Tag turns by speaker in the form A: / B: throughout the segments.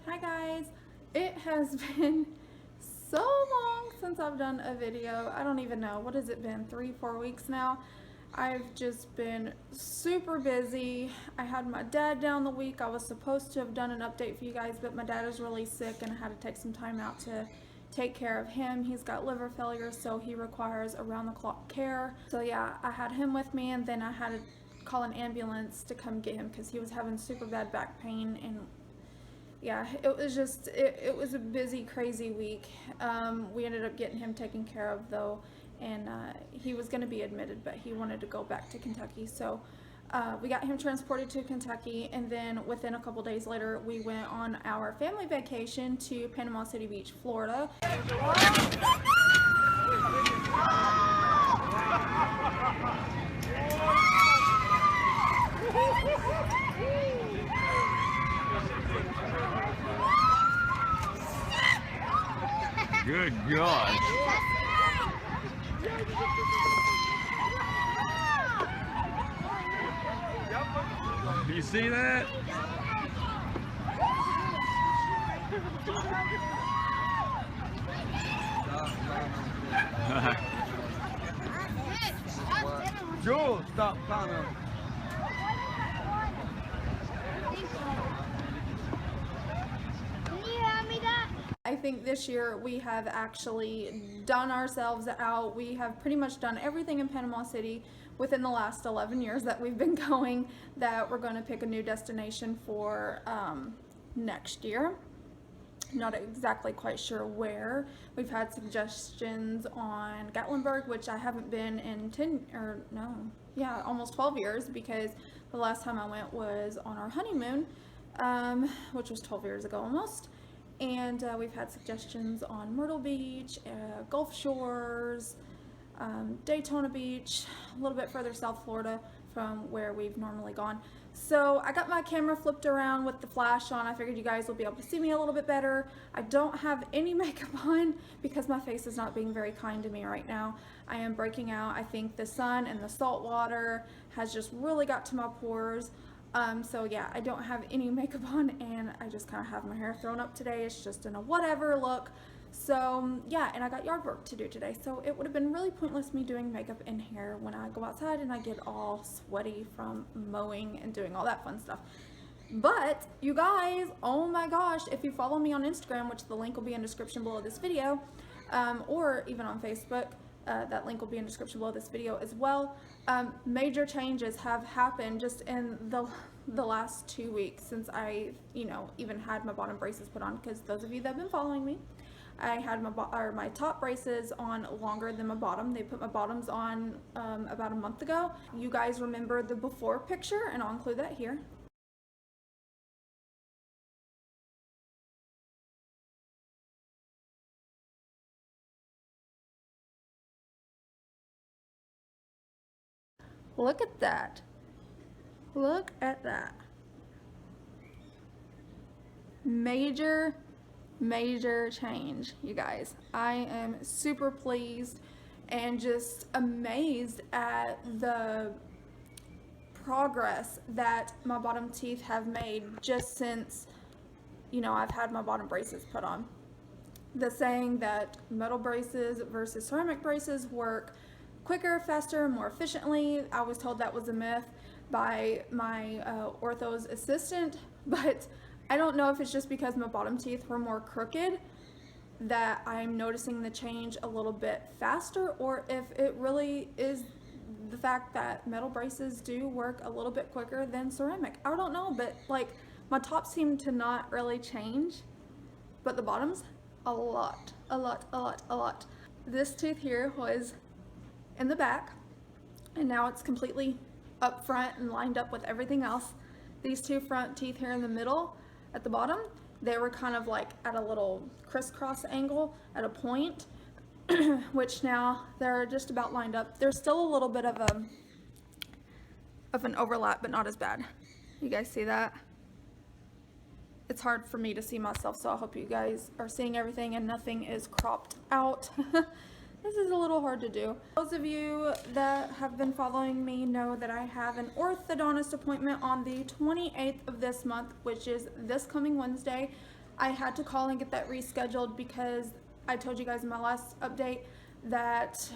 A: Hi guys, it has been so long since I've done a video. I don't even know, what has it been, 3-4 weeks now? I've just been super busy. I had my dad down the week. I was supposed to have done an update for you guys, but my dad is really sick and I had to take some time out to take care of him. He's got liver failure, so he requires around-the-clock care. So yeah, I had him with me, and then I had to call an ambulance to come get him because he was having super bad back pain. And yeah, it was just, it was a busy, crazy week. We ended up getting him taken care of though, and he was going to be admitted, but he wanted to go back to Kentucky. So we got him transported to Kentucky, and then within a couple days later, we went on our family vacation to Panama City Beach, Florida.
B: Good gosh. Do you see that?
C: Joel, stop kind of.
A: I think this year we have actually done ourselves out. We have pretty much done everything in Panama City within the last 11 years that we've been going, that we're going to pick a new destination for next year. Not exactly quite sure where. We've had suggestions on Gatlinburg, which I haven't been in almost 12 years, because the last time I went was on our honeymoon, which was 12 years ago almost. And we've had suggestions on Myrtle Beach, Gulf Shores, Daytona Beach, a little bit further south Florida from where we've normally gone. So I got my camera flipped around with the flash on. I figured you guys will be able to see me a little bit better. I don't have any makeup on because my face is not being very kind to me right now. I am breaking out. I think the sun and the salt water has just really got to my pores. So yeah, I don't have any makeup on, and I just kind of have my hair thrown up today. It's just in a whatever look. So yeah, and I got yard work to do today, so it would have been really pointless me doing makeup and hair when I go outside and I get all sweaty from mowing and doing all that fun stuff. But you guys, oh my gosh, if you follow me on Instagram, which the link will be in the description below this video, or even on Facebook, that link will be in the description below this video as well. Major changes have happened just in the last 2 weeks since I, even had my bottom braces put on, because those of you that have been following me, I had my top braces on longer than my bottom. They put my bottoms on about a month ago. You guys remember the before picture, and I'll include that here. Look at that. Look at that. Major change, you guys. I am super pleased and just amazed at the progress that my bottom teeth have made just since, I've had my bottom braces put on. The saying that metal braces versus ceramic braces work quicker, faster, more efficiently, I was told that was a myth by my ortho's assistant, but I don't know if it's just because my bottom teeth were more crooked that I'm noticing the change a little bit faster, or if it really is the fact that metal braces do work a little bit quicker than ceramic. I don't know, but like my tops seem to not really change, but the bottoms, a lot. This tooth here was in the back, and now it's completely up front and lined up with everything else. These two front teeth here in the middle at the bottom, they were kind of like at a little crisscross angle at a point, which now they're just about lined up. There's still a little bit of an overlap, but not as bad. You guys see that? It's hard for me to see myself, so I hope you guys are seeing everything and nothing is cropped out. This is a little hard to do. Those of you that have been following me know that I have an orthodontist appointment on the 28th of this month, which is this coming Wednesday. I had to call and get that rescheduled because I told you guys in my last update that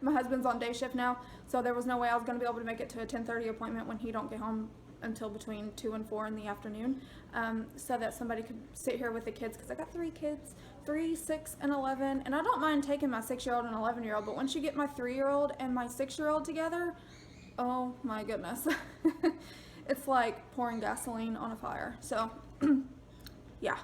A: my husband's on day shift now, so there was no way I was going to be able to make it to a 10:30 appointment when he don't get home until between 2 and 4 in the afternoon, so that somebody could sit here with the kids, because I got 3 kids, 3, 6, and 11, and I don't mind taking my 6-year-old and 11-year-old, but once you get my 3-year-old and my 6-year-old together, oh my goodness. It's like pouring gasoline on a fire. So yeah,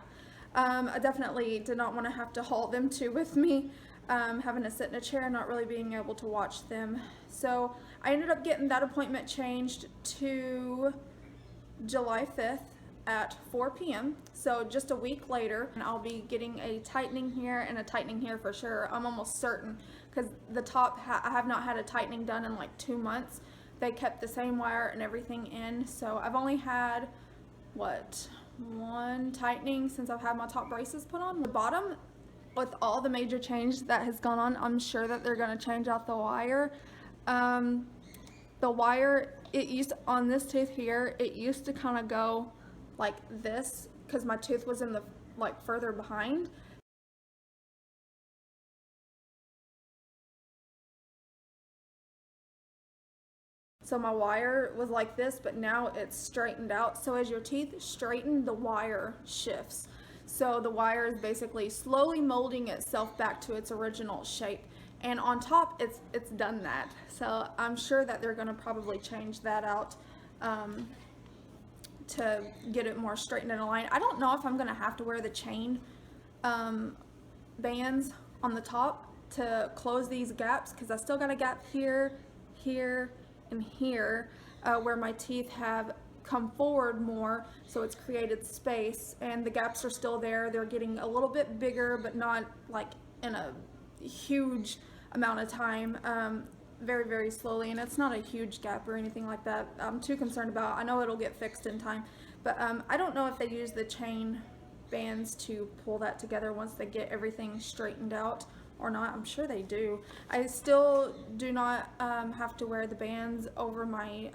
A: I definitely did not want to have to haul them two with me, having to sit in a chair, not really being able to watch them. So I ended up getting that appointment changed to July 5th at 4 p.m. So just a week later, and I'll be getting a tightening here and a tightening here for sure. I'm almost certain, because the top, I have not had a tightening done in like 2 months. They kept the same wire and everything in, so I've only had, what, 1 tightening since I've had my top braces put on. The bottom, with all the major change that has gone on, I'm sure that they're going to change out the wire. The wire, it used to, on this tooth here, it used to kind of go like this, because my tooth was in the, like, further behind. So my wire was like this, but now it's straightened out. So as your teeth straighten, the wire shifts. So the wire is basically slowly molding itself back to its original shape. And on top, it's done that. So I'm sure that they're going to probably change that out to get it more straightened and aligned. I don't know if I'm going to have to wear the chain bands on the top to close these gaps, because I still got a gap here, here, and here, where my teeth have come forward more, so it's created space, and the gaps are still there. They're getting a little bit bigger, but not like in a huge amount of time, very, very slowly, and it's not a huge gap or anything like that. I'm too concerned about. I know it'll get fixed in time, but I don't know if they use the chain bands to pull that together once they get everything straightened out or not. I'm sure they do. I still do not have to wear the bands over my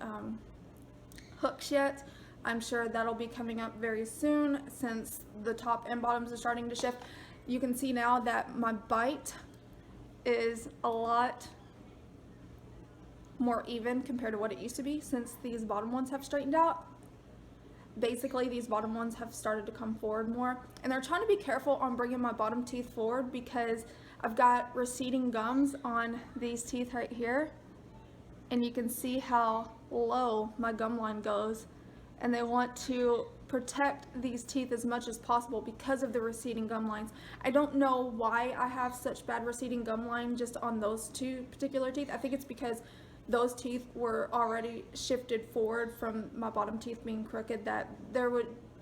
A: hooks yet. I'm sure that'll be coming up very soon, since the top and bottoms are starting to shift. You can see now that my bite is a lot more even compared to what it used to be, since these bottom ones have straightened out. Basically, these bottom ones have started to come forward more, and they're trying to be careful on bringing my bottom teeth forward, because I've got receding gums on these teeth right here, and you can see how low my gum line goes, and they want to protect these teeth as much as possible because of the receding gum lines. I don't know why I have such bad receding gum line just on those 2 particular teeth. I think it's because those teeth were already shifted forward from my bottom teeth being crooked, that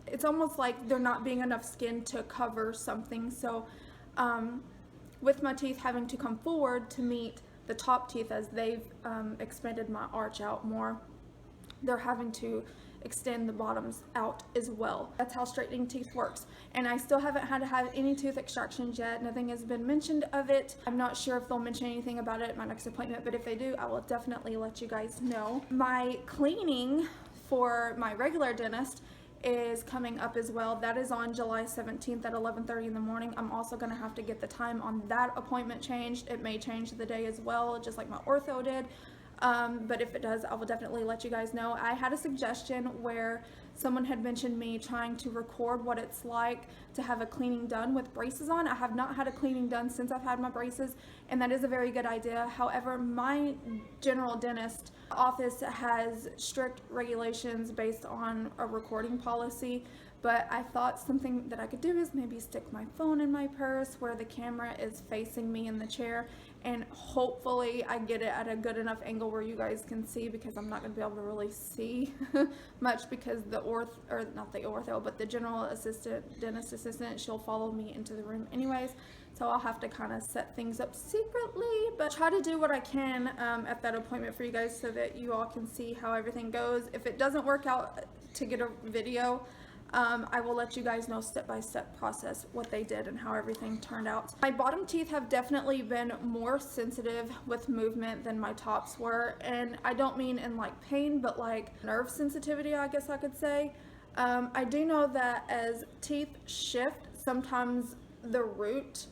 A: it's almost like there not being enough skin to cover something. So with my teeth having to come forward to meet the top teeth as they've expanded my arch out more, they're having to extend the bottoms out as well. That's how straightening teeth works. And I still haven't had to have any tooth extractions yet. Nothing has been mentioned of it. I'm not sure if they'll mention anything about it at my next appointment, but if they do, I will definitely let you guys know. My cleaning for my regular dentist is coming up as well. That is on July 17th at 11:30 in the morning. I'm also going to have to get the time on that appointment changed. It may change the day as well, just like my ortho did. But if it does, I will definitely let you guys know. I had a suggestion where someone had mentioned me trying to record what it's like to have a cleaning done with braces on. I have not had a cleaning done since I've had my braces, and that is a very good idea. However, my general dentist office has strict regulations based on a recording policy, but I thought something that I could do is maybe stick my phone in my purse where the camera is facing me in the chair, and hopefully I get it at a good enough angle where you guys can see, because I'm not going to be able to really see much, because the the general assistant, dentist assistant, she'll follow me into the room anyways, so I'll have to kind of set things up secretly, but try to do what I can at that appointment for you guys so that you all can see how everything goes. If it doesn't work out to get a video, I will let you guys know step-by-step process what they did and how everything turned out. My bottom teeth have definitely been more sensitive with movement than my tops were, and I don't mean in like pain, but like nerve sensitivity, I guess I could say. I do know that as teeth shift, sometimes the root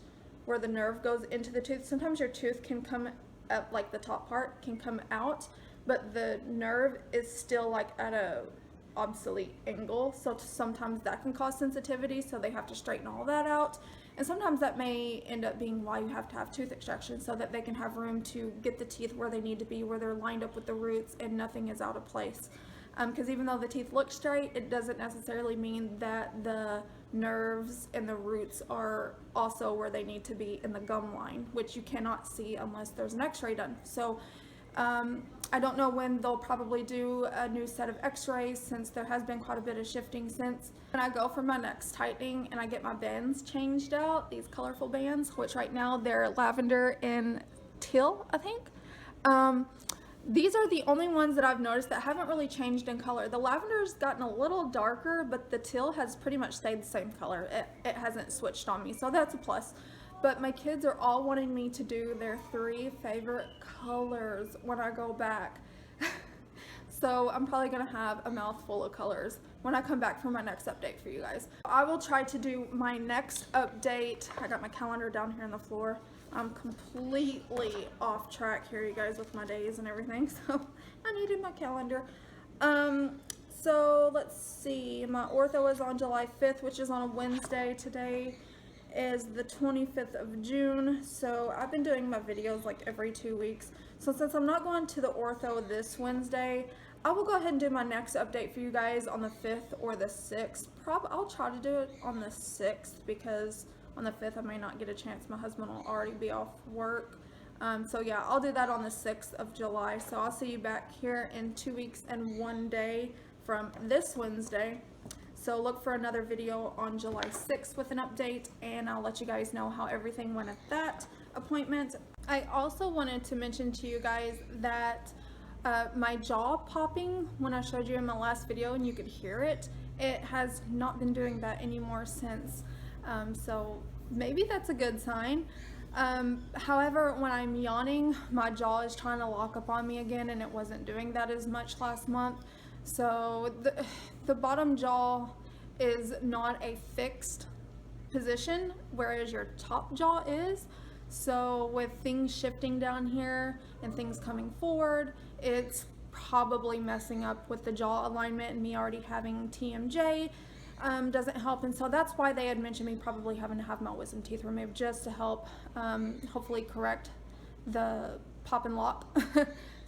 A: where the nerve goes into the tooth, sometimes your tooth can come up, like the top part can come out, but the nerve is still like at a obsolete angle, so sometimes that can cause sensitivity, so they have to straighten all that out. And sometimes that may end up being why you have to have tooth extraction, so that they can have room to get the teeth where they need to be, where they're lined up with the roots and nothing is out of place. Because even though the teeth look straight, it doesn't necessarily mean that the nerves and the roots are also where they need to be in the gum line, which you cannot see unless there's an x-ray done. So I don't know when they'll probably do a new set of x-rays, since there has been quite a bit of shifting since. When I go for my next tightening and I get my bands changed out, these colorful bands, which right now they're lavender and teal, I think. These are the only ones that I've noticed that haven't really changed in color. The lavender's gotten a little darker, but the teal has pretty much stayed the same color. It hasn't switched on me, so that's a plus. But my kids are all wanting me to do their 3 favorite colors when I go back. So I'm probably gonna have a mouthful of colors when I come back for my next update for you guys. I will try to do my next update. I got my calendar down here on the floor. I'm completely off track here, you guys, with my days and everything, so I needed my calendar. So let's see, my ortho is on July 5th, which is on a Wednesday. Today is the 25th of June, so I've been doing my videos like every 2 weeks. So since I'm not going to the ortho this Wednesday, I will go ahead and do my next update for you guys on the 5th or the 6th. I'll try to do it on the 6th, because on the 5th I may not get a chance. My husband will already be off work. So yeah, I'll do that on the 6th of July. So I'll see you back here in 2 weeks and 1 day from this Wednesday. So look for another video on July 6th with an update, and I'll let you guys know how everything went at that appointment. I also wanted to mention to you guys that my jaw popping, when I showed you in my last video and you could hear it, it has not been doing that anymore since. So maybe that's a good sign. However, when I'm yawning, my jaw is trying to lock up on me again, and it wasn't doing that as much last month. So the bottom jaw is not a fixed position, whereas your top jaw is. So with things shifting down here and things coming forward, it's probably messing up with the jaw alignment, and me already having TMJ doesn't help. And so that's why they had mentioned me probably having to have my wisdom teeth removed, just to help hopefully correct the pop and lock.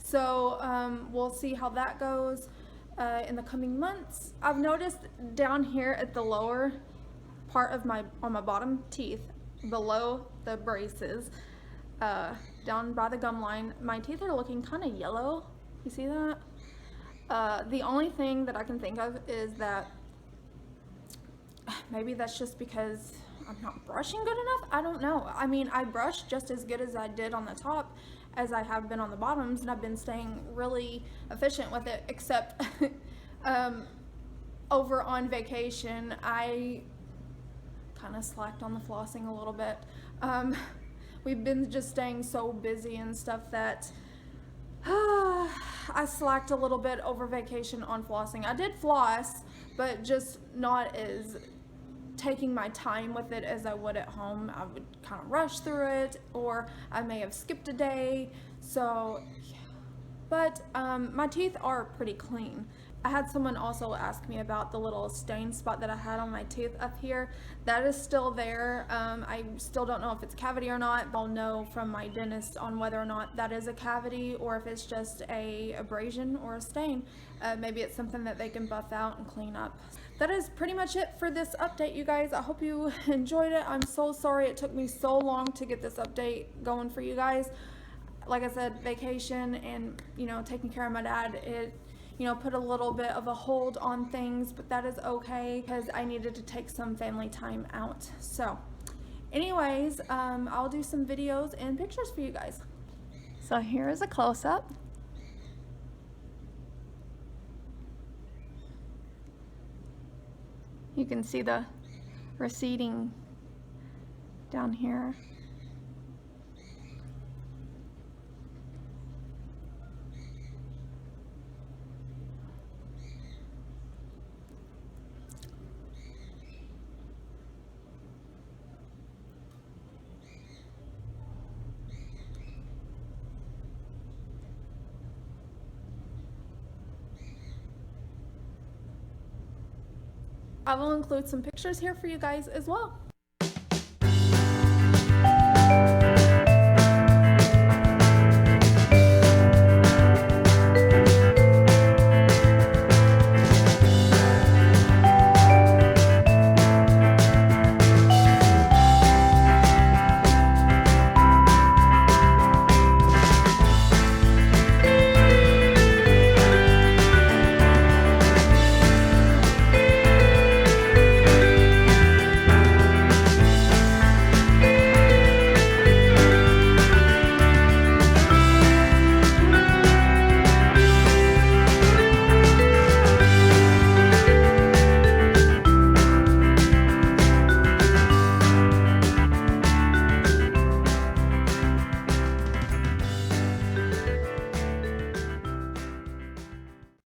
A: So we'll see how that goes in the coming months. I've noticed down here at the lower part of my bottom teeth, below the braces, down by the gum line, my teeth are looking kind of yellow. You see that? The only thing that I can think of is that maybe that's just because I'm not brushing good enough. I don't know. I mean, I brush just as good as I did on the top as I have been on the bottoms, and I've been staying really efficient with it, except over on vacation I kind of slacked on the flossing a little bit. We've been just staying so busy and stuff that I slacked a little bit over vacation on flossing. I did floss, but just not as taking my time with it as I would at home. I would kind of rush through it, or I may have skipped a day. So yeah. But my teeth are pretty clean. I had someone also ask me about the little stain spot that I had on my tooth up here. That is still there. I still don't know if it's cavity or not. I'll know from my dentist on whether or not that is a cavity, or if it's just a abrasion or a stain. Maybe it's something that they can buff out and clean up. That is pretty much it for this update, you guys. I hope you enjoyed it. I'm so sorry it took me so long to get this update going for you guys. Like I said, vacation and, you know, taking care of my dad, it, you know, put a little bit of a hold on things, but that is okay because I needed to take some family time out. So anyways, I'll do some videos and pictures for you guys. So here is a close-up. You can see the receding down here. I will include some pictures here for you guys as well.